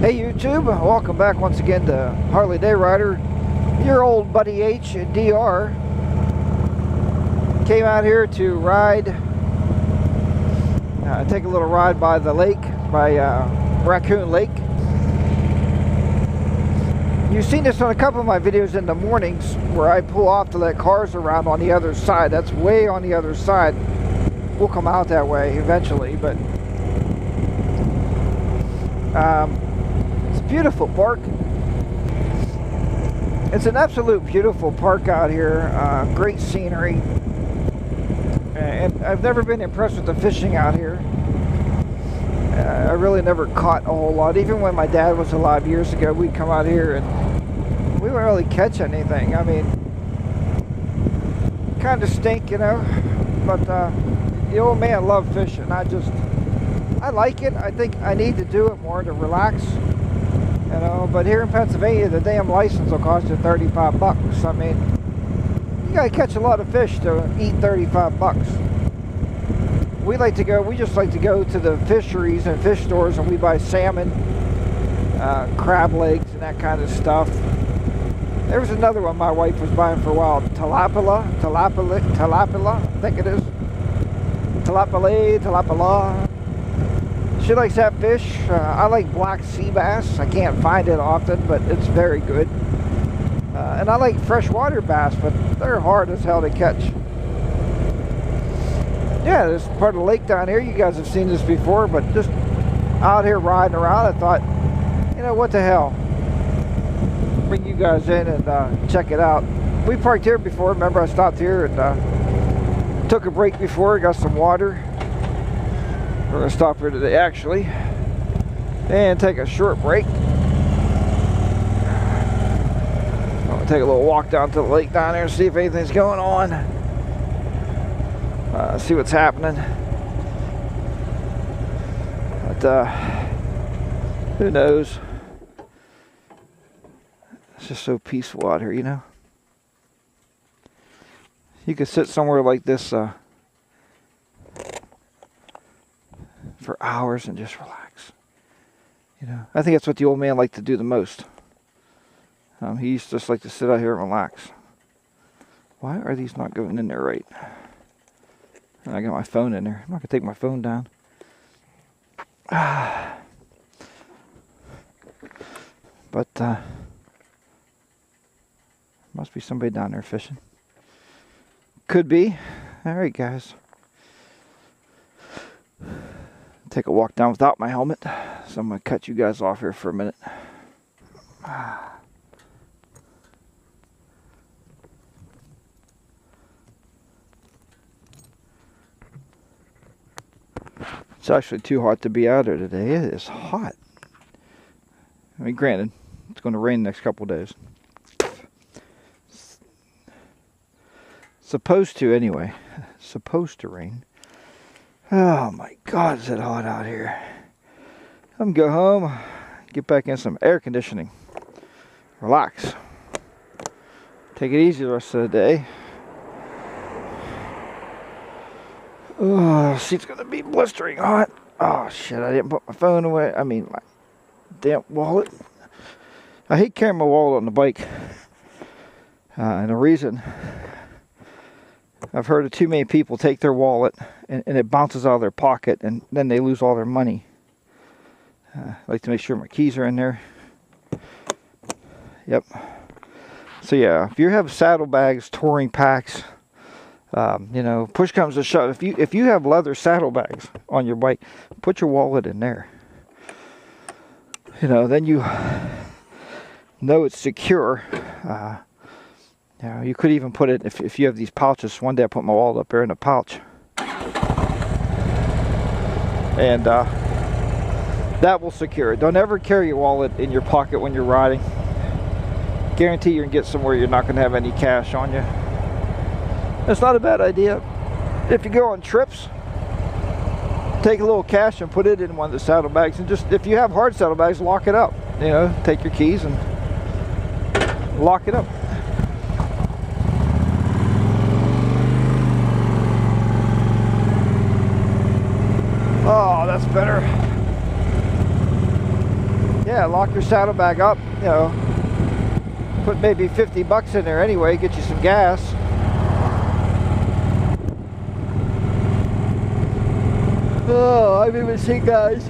Hey YouTube, welcome back once again to Harley Day Rider. Your old buddy H in DR came out here to ride, take a little ride by the lake, by Raccoon Lake. You've seen this on a couple of my videos in the mornings where I pull off to let cars around on the other side. That's way on the other side. We'll come out that way eventually, but it's a beautiful park. It's an absolute beautiful park out here. Great scenery. And I've never been impressed with the fishing out here. I really never caught a whole lot. Even when my dad was alive years ago, we'd come out here and we wouldn't really catch anything. I mean, kind of stink, you know. But the old man loved fishing. I like it. I think I need to do it more to relax, you know. But here in Pennsylvania, the damn license will cost you 35 bucks. I mean, you gotta catch a lot of fish to eat 35 bucks. We just like to go to the fisheries and fish stores and we buy salmon, crab legs and that kind of stuff. There was another one my wife was buying for a while, tilapia, I think it is. Tilapia. She likes that fish. I like black sea bass. I can't find it often, but it's very good. And I like freshwater bass, but they're hard as hell to catch. Yeah, this part of the lake down here, you guys have seen this before, but just out here riding around, I thought, you know, what the hell? Bring you guys in and check it out. We parked here before. Remember, I stopped here and took a break before, got some water. We're going to stop here today, actually, and take a short break. I'm going to take a little walk down to the lake down there and see if anything's going on. See what's happening. But who knows? It's just so peaceful out here, you know. You could sit somewhere like this for hours and just relax. You know, I think that's what the old man liked to do the most. He used to just like to sit out here and relax. Why are these not going in there right? I got my phone in there. I'm not gonna take my phone down. But must be somebody down there fishing. Could be. All right, guys. Take a walk down without my helmet, so I'm going to cut you guys off here for a minute. It's actually too hot to be out there today. It is hot. I mean, granted, it's going to rain the next couple of days. Supposed to, anyway. Supposed to rain. Oh my God, is it hot out here. I'm gonna go home, get back in some air conditioning, relax, take it easy the rest of the day. Oh, the seat's gonna be blistering hot. Oh shit, I didn't put my phone away. I mean, my damn wallet. I hate carrying my wallet on the bike. And the reason, I've heard of too many people take their wallet and it bounces out of their pocket and then they lose all their money. I like to make sure my keys are in there. Yep. So yeah, if you have saddlebags, touring packs, you know, push comes to shove. If you have leather saddlebags on your bike, put your wallet in there. You know, then you know it's secure. You know, you could even put it, if you have these pouches. One day I put my wallet up there in a pouch. And that will secure it. Don't ever carry your wallet in your pocket when you're riding. Guarantee you're going to get somewhere you're not going to have any cash on you. It's not a bad idea. If you go on trips, take a little cash and put it in one of the saddlebags. And just, if you have hard saddlebags, lock it up. You know, take your keys and lock it up. Oh, that's better. Yeah, lock your saddlebag up, you know, put maybe 50 bucks in there anyway, get you some gas. Oh, I've even seen guys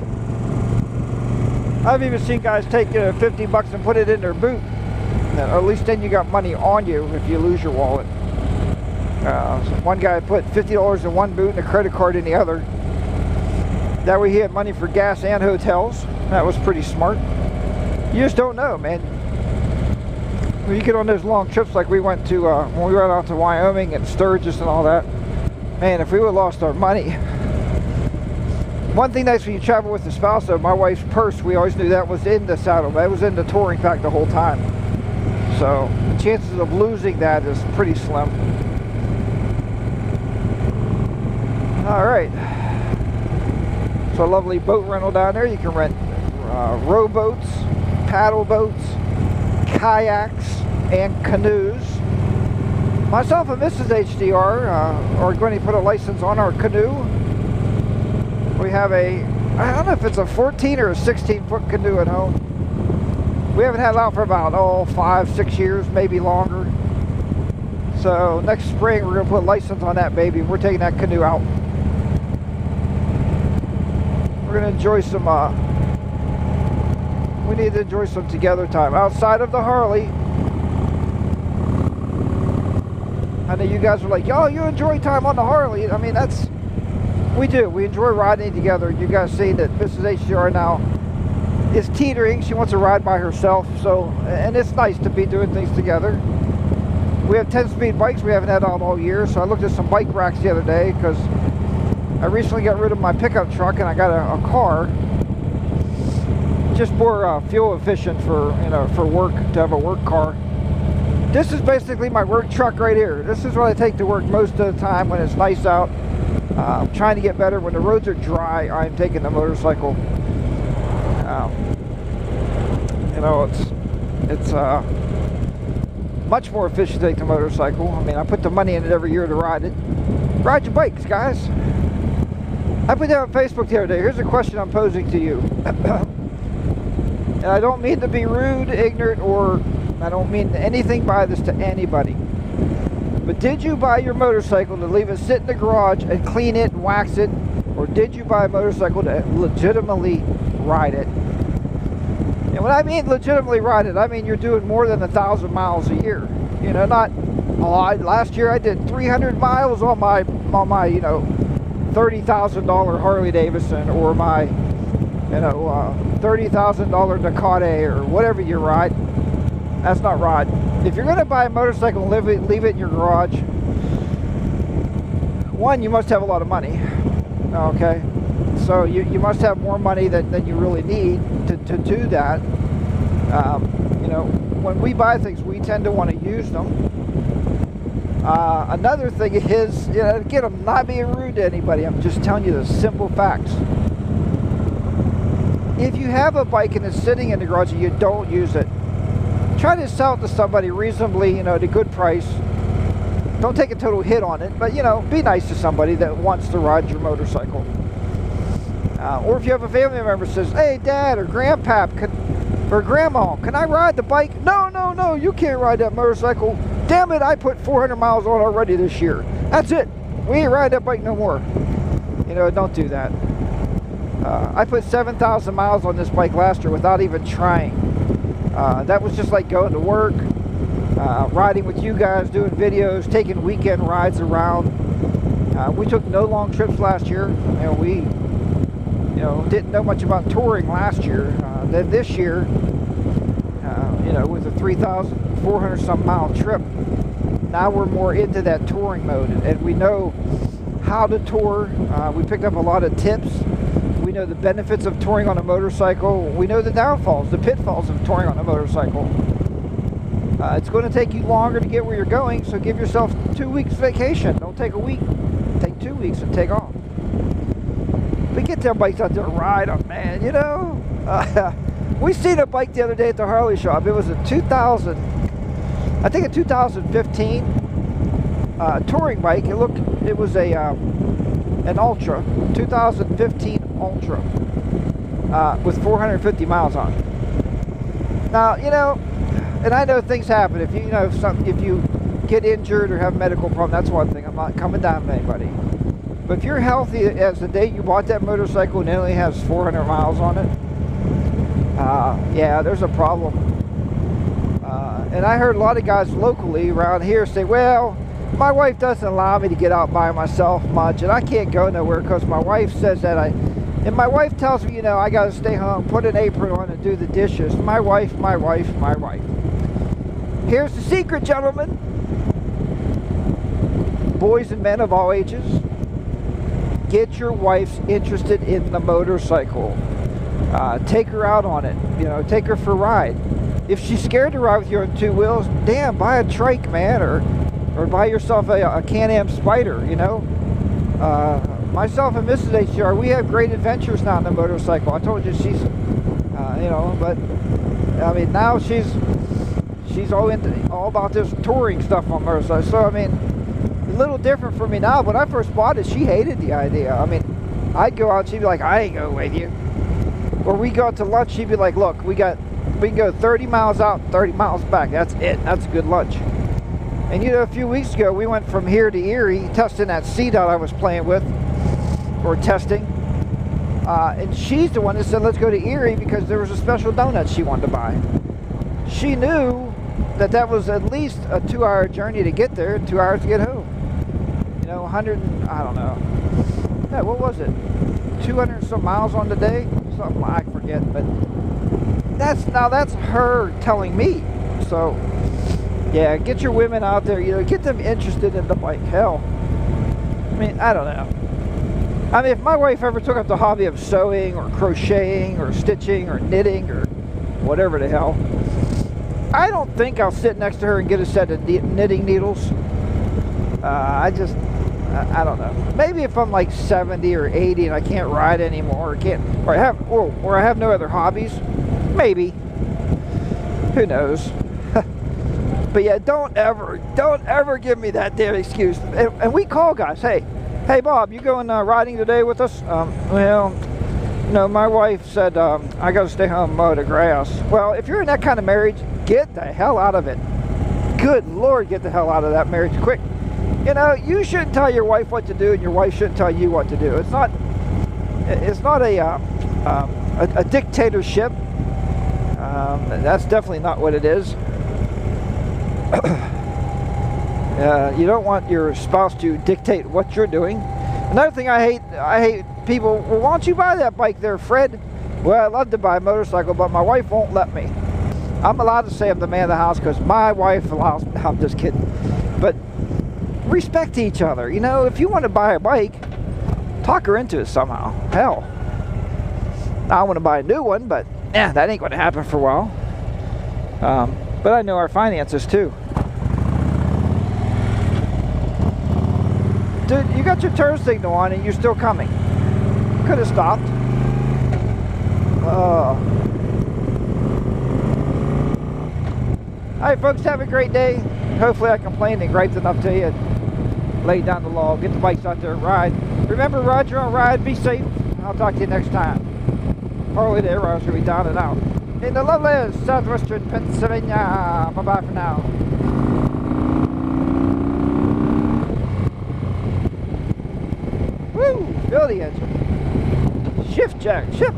take 50 bucks and put it in their boot. At least then you got money on you if you lose your wallet. So one guy put $50 in one boot and a credit card in the other. That way he had money for gas and hotels. That was pretty smart. You just don't know, man. When you get on those long trips like we went to when we went out to Wyoming and Sturgis and all that, man, if we would have lost our money. One thing nice when you travel with the spouse, though, my wife's purse, we always knew that was in the saddle. It was in the touring pack the whole time. So the chances of losing that is pretty slim. All right. So a lovely boat rental down there. You can rent rowboats, paddle boats, kayaks, and canoes. Myself and Mrs. HDR are going to put a license on our canoe. We have I don't know if it's a 14 or a 16-foot canoe at home. We haven't had it out for about, 5-6 years, maybe longer. So next spring we're going to put a license on that baby. We're taking that canoe out. We're going to enjoy some, we need to enjoy some together time outside of the Harley. I know you guys are like, yo, you enjoy time on the Harley. I mean, we do. We enjoy riding together. You guys see that Mrs. HDR now is teetering. She wants to ride by herself. So, and it's nice to be doing things together. We have 10-speed bikes we haven't had out all year. So I looked at some bike racks the other day because I recently got rid of my pickup truck and I got a car. Just more fuel efficient for work, to have a work car. This is basically my work truck right here. This is what I take to work most of the time when it's nice out. I'm trying to get better. When the roads are dry, I'm taking the motorcycle. It's much more efficient to take the motorcycle. I mean, I put the money in it every year to ride it. Ride your bikes, guys. I put that on Facebook the other day. Here's a question I'm posing to you. And I don't mean to be rude, ignorant, or I don't mean anything by this to anybody. But did you buy your motorcycle to leave it sit in the garage and clean it and wax it? Or did you buy a motorcycle to legitimately ride it? And when I mean legitimately ride it, I mean you're doing more than 1,000 miles a year. You know, not, last year I did 300 miles on my $30,000 Harley Davidson, or my, $30,000 Ducati, or whatever you ride. That's not right. If you're going to buy a motorcycle and leave it in your garage, one, you must have a lot of money. Okay? So you must have more money than you really need to do that. When we buy things, we tend to want to use them. Another thing is, again, I'm not being rude to anybody. I'm just telling you the simple facts. If you have a bike and it's sitting in the garage and you don't use it, try to sell it to somebody reasonably, at a good price. Don't take a total hit on it, but, be nice to somebody that wants to ride your motorcycle. Or if you have a family member that says, hey, Dad or Grandpap or Grandma, can I ride the bike? No, you can't ride that motorcycle. Damn it, I put 400 miles on already this year. That's it. We ain't ride that bike no more. Don't do that. I put 7,000 miles on this bike last year without even trying. That was just like going to work, riding with you guys, doing videos, taking weekend rides around. We took no long trips last year. We didn't know much about touring last year. Then this year, with a 3,400 some mile trip, now we're more into that touring mode, and we know how to tour. We picked up a lot of tips. We know the benefits of touring on a motorcycle. We know the downfalls, the pitfalls of touring on a motorcycle. It's going to take you longer to get where you're going, so give yourself 2 weeks vacation. Don't take a week. Take 2 weeks and take off. We get their bikes out there to ride them, man, we seen a bike the other day at the Harley shop. It was a 2015 touring bike. It was an Ultra, 2015 Ultra, with 450 miles on it. Now, you know, and I know things happen. If if you get injured or have a medical problem, that's one thing. I'm not coming down on anybody. But if you're healthy as the day you bought that motorcycle and it only has 400 miles on it, yeah, there's a problem. And I heard a lot of guys locally around here say, well, my wife doesn't allow me to get out by myself much, and I can't go nowhere because my wife says that and my wife tells me, you know, I got to stay home, put an apron on and do the dishes. My wife. Here's the secret, gentlemen. Boys and men of all ages, get your wife interested in the motorcycle. Take her out on it, you know, take her for a ride. If she's scared to ride with you on two wheels, damn, buy a trike, man, or buy yourself a Can-Am Spider, you know. Myself and Mrs. HDR, we have great adventures now on the motorcycle. I told you she's, you know, but I mean now she's all about this touring stuff on motorcycles. So I mean, a little different for me now. When I first bought it, she hated the idea. I mean, I'd go out, she'd be like, I ain't going with you. Or we go out to lunch, she'd be like, look, we can go 30 miles out, 30 miles back. That's it. That's a good lunch. And you know, a few weeks ago, we went from here to Erie, testing that C-Dot I was playing with, or testing. And she's the one that said, let's go to Erie because there was a special donut she wanted to buy. She knew that was at least a 2-hour journey to get there, 2 hours to get home. You know, 100, I don't know. Yeah, what was it? 200 some miles on the day? Something, I forget, but that's her telling me. So yeah, get your women out there, you know, get them interested in the bike. Hell, I mean, I don't know. I mean, if my wife ever took up the hobby of sewing or crocheting or stitching or knitting or whatever the hell, I don't think I'll sit next to her and get a set of knitting needles. I don't know. Maybe if I'm like 70 or 80 and I can't ride anymore, or I have no other hobbies, maybe. Who knows? But yeah, don't ever give me that damn excuse. And we call guys, hey Bob, you going riding today with us? Well, no, my wife said I got to stay home and mow the grass. Well, if you're in that kind of marriage, get the hell out of it. Good Lord, get the hell out of that marriage quick. You know, you shouldn't tell your wife what to do, and your wife shouldn't tell you what to do. It's not a dictatorship. That's definitely not what it is. You don't want your spouse to dictate what you're doing. Another thing I hate people, well, why don't you buy that bike there, Fred? Well, I'd love to buy a motorcycle, but my wife won't let me. I'm allowed to say I'm the man of the house because my wife allows me. I'm just kidding. But respect each other. You know, if you want to buy a bike, talk her into it somehow. Hell, I want to buy a new one, but that ain't going to happen for a while. But I know our finances too. Dude, you got your turn signal on and you're still coming. Could have stopped. Alright folks, have a great day. Hopefully I complained and griped enough to you. Lay down the law, get the bikes out there and ride. Remember, ride your own ride, be safe. I'll talk to you next time. Harley the Arrows will be down and out. In the lovely southwestern Pennsylvania. Bye-bye for now. Woo! Feel the engine. Shift jack, shift.